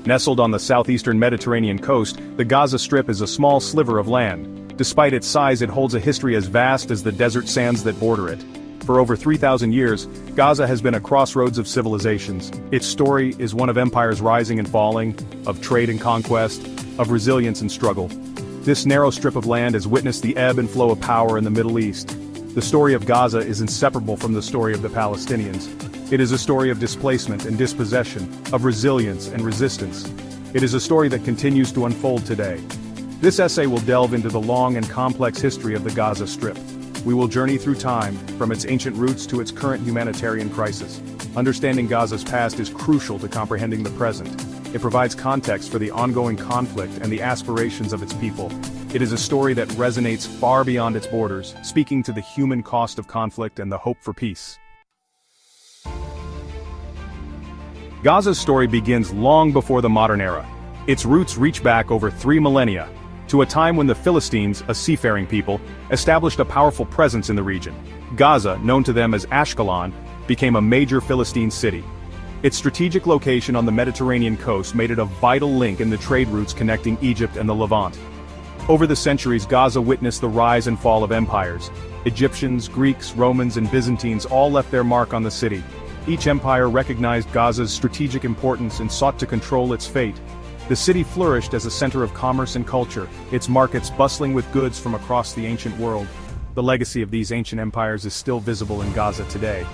Nestled on the southeastern Mediterranean coast, the Gaza Strip is a small sliver of land. Despite its size, it holds a history as vast as the desert sands that border it. For over 3,000 years, Gaza has been a crossroads of civilizations. Its story is one of empires rising and falling, of trade and conquest, of resilience and struggle. This narrow strip of land has witnessed the ebb and flow of power in the Middle East. The story of Gaza is inseparable from the story of the Palestinians. It is a story of displacement and dispossession, of resilience and resistance. It is a story that continues to unfold today. This essay will delve into the long and complex history of the Gaza Strip. We will journey through time, from its ancient roots to its current humanitarian crisis. Understanding Gaza's past is crucial to comprehending the present. It provides context for the ongoing conflict and the aspirations of its people. It is a story that resonates far beyond its borders, speaking to the human cost of conflict and the hope for peace. Gaza's story begins long before the modern era. Its roots reach back over 3 millennia, to a time when the Philistines, a seafaring people, established a powerful presence in the region. Gaza, known to them as Ashkelon, became a major Philistine city. Its strategic location on the Mediterranean coast made it a vital link in the trade routes connecting Egypt and the Levant. Over the centuries, Gaza witnessed the rise and fall of empires. Egyptians, Greeks, Romans, and Byzantines all left their mark on the city. Each empire recognized Gaza's strategic importance and sought to control its fate. The city flourished as a center of commerce and culture, its markets bustling with goods from across the ancient world. The legacy of these ancient empires is still visible in Gaza today.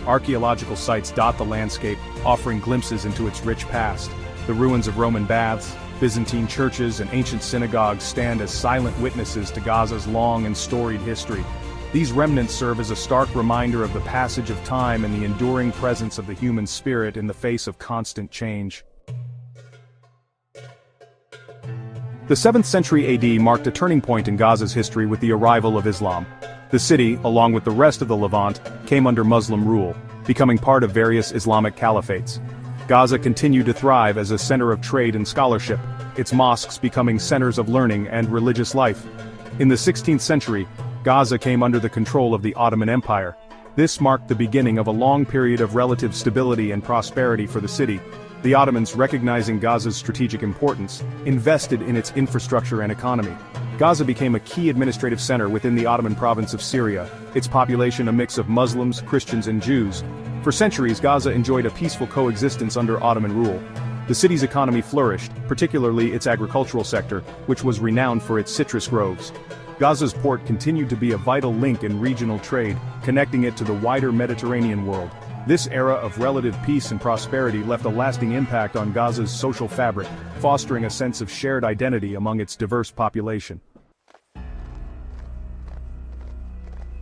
Archaeological sites dot the landscape, offering glimpses into its rich past. The ruins of Roman baths, Byzantine churches, and ancient synagogues stand as silent witnesses to Gaza's long and storied history. These remnants serve as a stark reminder of the passage of time and the enduring presence of the human spirit in the face of constant change. The 7th century AD marked a turning point in Gaza's history with the arrival of Islam. The city, along with the rest of the Levant, came under Muslim rule, becoming part of various Islamic caliphates. Gaza continued to thrive as a center of trade and scholarship, its mosques becoming centers of learning and religious life. In the 16th century, Gaza came under the control of the Ottoman Empire. This marked the beginning of a long period of relative stability and prosperity for the city. The Ottomans, recognizing Gaza's strategic importance, invested in its infrastructure and economy. Gaza became a key administrative center within the Ottoman province of Syria, its population a mix of Muslims, Christians, and Jews. For centuries, Gaza enjoyed a peaceful coexistence under Ottoman rule. The city's economy flourished, particularly its agricultural sector, which was renowned for its citrus groves. Gaza's port continued to be a vital link in regional trade, connecting it to the wider Mediterranean world. This era of relative peace and prosperity left a lasting impact on Gaza's social fabric, fostering a sense of shared identity among its diverse population.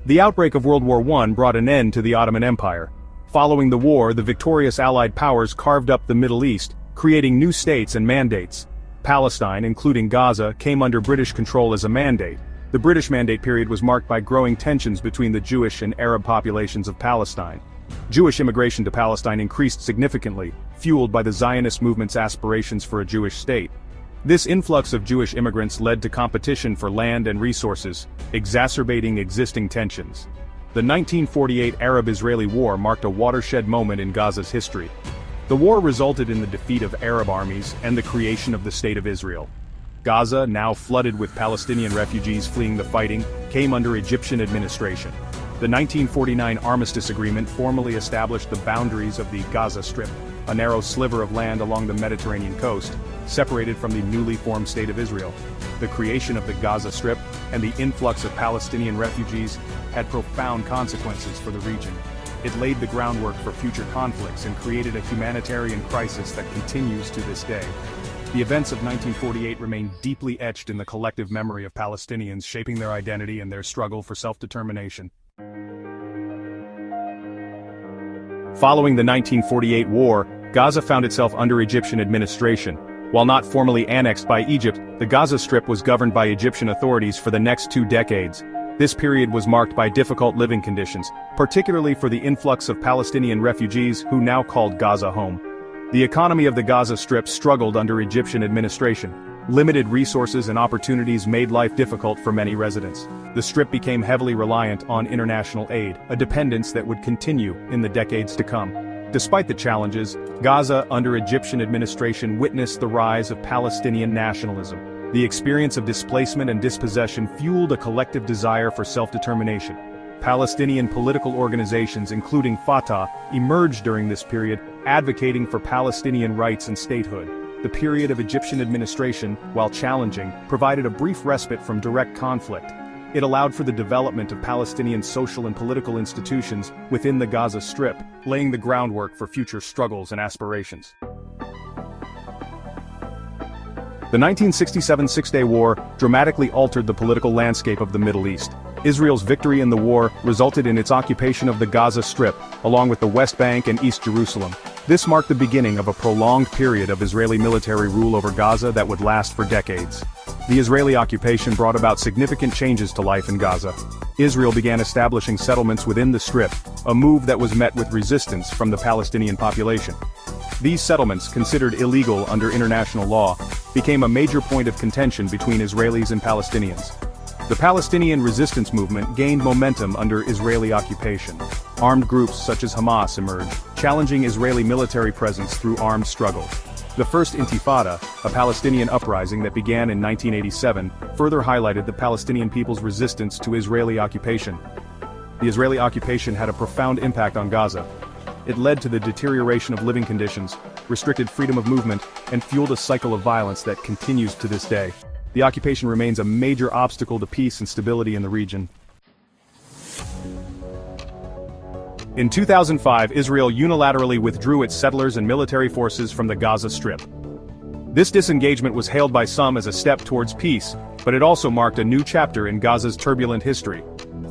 The outbreak of World War I brought an end to the Ottoman Empire. Following the war, the victorious Allied powers carved up the Middle East, creating new states and mandates. Palestine, including Gaza, came under British control as a mandate. The British Mandate period was marked by growing tensions between the Jewish and Arab populations of Palestine. Jewish immigration to Palestine increased significantly, fueled by the Zionist movement's aspirations for a Jewish state. This influx of Jewish immigrants led to competition for land and resources, exacerbating existing tensions. The 1948 Arab-Israeli War marked a watershed moment in Gaza's history. The war resulted in the defeat of Arab armies and the creation of the State of Israel. Gaza, now flooded with Palestinian refugees fleeing the fighting, came under Egyptian administration. The 1949 Armistice Agreement formally established the boundaries of the Gaza Strip, a narrow sliver of land along the Mediterranean coast, separated from the newly formed State of Israel. The creation of the Gaza Strip and the influx of Palestinian refugees had profound consequences for the region. It laid the groundwork for future conflicts and created a humanitarian crisis that continues to this day. The events of 1948 remain deeply etched in the collective memory of Palestinians, shaping their identity and their struggle for self-determination. Following the 1948 war, Gaza found itself under Egyptian administration. While not formally annexed by Egypt, the Gaza Strip was governed by Egyptian authorities for the next 2 decades. This period was marked by difficult living conditions, particularly for the influx of Palestinian refugees who now called Gaza home. The economy of the Gaza Strip struggled under Egyptian administration. Limited resources and opportunities made life difficult for many residents. The Strip became heavily reliant on international aid, a dependence that would continue in the decades to come. Despite the challenges, Gaza under Egyptian administration witnessed the rise of Palestinian nationalism. The experience of displacement and dispossession fueled a collective desire for self-determination. Palestinian political organizations including Fatah emerged during this period, advocating for Palestinian rights and statehood. The period of Egyptian administration, while challenging, provided a brief respite from direct conflict. It allowed for the development of Palestinian social and political institutions within the Gaza Strip, laying the groundwork for future struggles and aspirations. The 1967 Six-Day War dramatically altered the political landscape of the Middle East. Israel's victory in the war resulted in its occupation of the Gaza Strip, along with the West Bank and East Jerusalem. This marked the beginning of a prolonged period of Israeli military rule over Gaza that would last for decades. The Israeli occupation brought about significant changes to life in Gaza. Israel began establishing settlements within the Strip, a move that was met with resistance from the Palestinian population. These settlements, considered illegal under international law, became a major point of contention between Israelis and Palestinians. The Palestinian resistance movement gained momentum under Israeli occupation. Armed groups such as Hamas emerged, challenging Israeli military presence through armed struggle. The First Intifada, a Palestinian uprising that began in 1987, further highlighted the Palestinian people's resistance to Israeli occupation. The Israeli occupation had a profound impact on Gaza. It led to the deterioration of living conditions, restricted freedom of movement, and fueled a cycle of violence that continues to this day. The occupation remains a major obstacle to peace and stability in the region. In 2005, Israel unilaterally withdrew its settlers and military forces from the Gaza Strip. This disengagement was hailed by some as a step towards peace, but it also marked a new chapter in Gaza's turbulent history.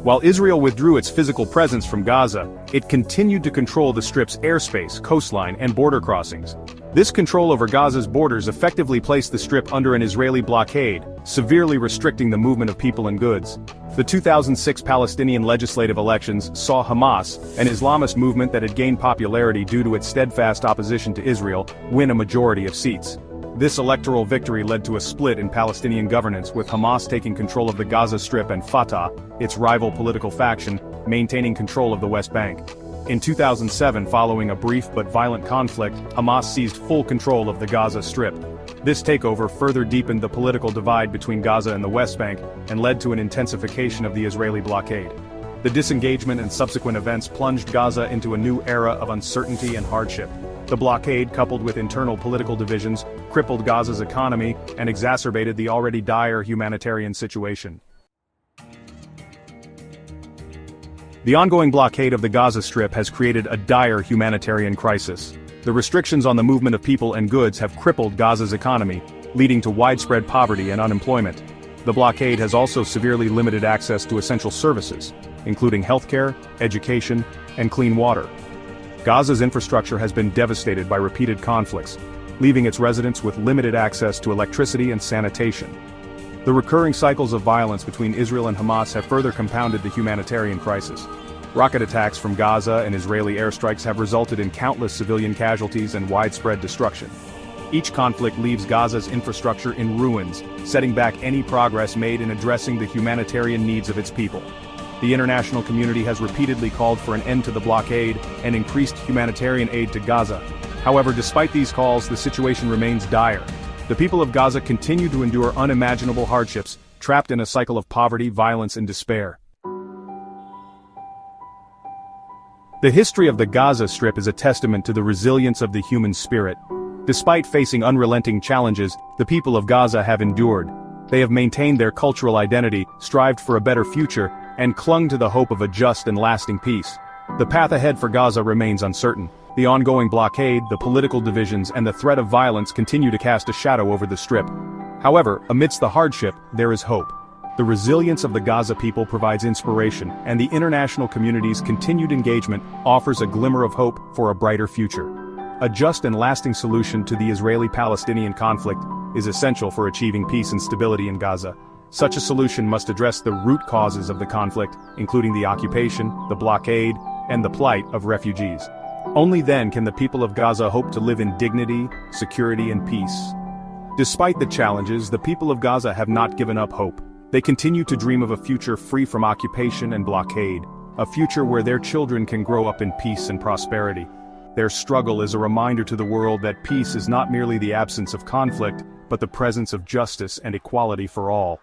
While Israel withdrew its physical presence from Gaza, it continued to control the Strip's airspace, coastline, and border crossings. This control over Gaza's borders effectively placed the Strip under an Israeli blockade, severely restricting the movement of people and goods. The 2006 Palestinian legislative elections saw Hamas, an Islamist movement that had gained popularity due to its steadfast opposition to Israel, win a majority of seats. This electoral victory led to a split in Palestinian governance, with Hamas taking control of the Gaza Strip and Fatah, its rival political faction, maintaining control of the West Bank. In 2007, following a brief but violent conflict, Hamas seized full control of the Gaza Strip. This takeover further deepened the political divide between Gaza and the West Bank, and led to an intensification of the Israeli blockade. The disengagement and subsequent events plunged Gaza into a new era of uncertainty and hardship. The blockade, coupled with internal political divisions, crippled Gaza's economy and exacerbated the already dire humanitarian situation. The ongoing blockade of the Gaza Strip has created a dire humanitarian crisis. The restrictions on the movement of people and goods have crippled Gaza's economy, leading to widespread poverty and unemployment. The blockade has also severely limited access to essential services, including healthcare, education, and clean water. Gaza's infrastructure has been devastated by repeated conflicts, leaving its residents with limited access to electricity and sanitation. The recurring cycles of violence between Israel and Hamas have further compounded the humanitarian crisis. Rocket attacks from Gaza and Israeli airstrikes have resulted in countless civilian casualties and widespread destruction. Each conflict leaves Gaza's infrastructure in ruins, setting back any progress made in addressing the humanitarian needs of its people. The international community has repeatedly called for an end to the blockade and increased humanitarian aid to Gaza. However, despite these calls, the situation remains dire. The people of Gaza continue to endure unimaginable hardships, trapped in a cycle of poverty, violence, and despair. The history of the Gaza Strip is a testament to the resilience of the human spirit. Despite facing unrelenting challenges, the people of Gaza have endured. They have maintained their cultural identity, strived for a better future, and clung to the hope of a just and lasting peace. The path ahead for Gaza remains uncertain. The ongoing blockade, the political divisions, and the threat of violence continue to cast a shadow over the Strip. However, amidst the hardship, there is hope. The resilience of the Gaza people provides inspiration, and the international community's continued engagement offers a glimmer of hope for a brighter future. A just and lasting solution to the Israeli-Palestinian conflict is essential for achieving peace and stability in Gaza. Such a solution must address the root causes of the conflict, including the occupation, the blockade, and the plight of refugees. Only then can the people of Gaza hope to live in dignity, security, and peace. Despite the challenges, the people of Gaza have not given up hope. They continue to dream of a future free from occupation and blockade, a future where their children can grow up in peace and prosperity. Their struggle is a reminder to the world that peace is not merely the absence of conflict, but the presence of justice and equality for all.